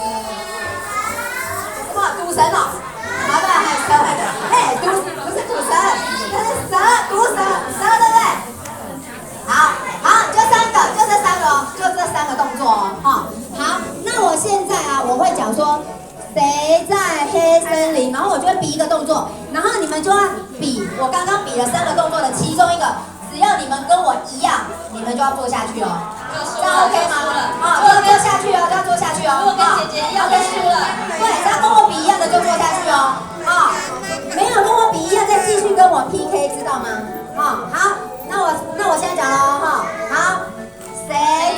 什么赌神哦？好的，还有蛇，哎，赌不是赌神，这是蛇，赌蛇，蛇对不对？好，好，就这三个哦，就这三个动作哦，哈。好，那我现在啊，我会讲说谁在黑森林，然后我就会比一个动作，然后你们就要比我刚刚比了三个动作的其中一个，只要你们跟我一样，你们就要做下去哦。这样 OK 吗？好，就要做下去哦，就要做下去哦。如果跟姐姐一样就输了。对，只要跟我比一样的就做下去哦。啊，没有跟我比一样，再继续跟我 PK， 知道吗？好，那我现在讲喽哈。好，谁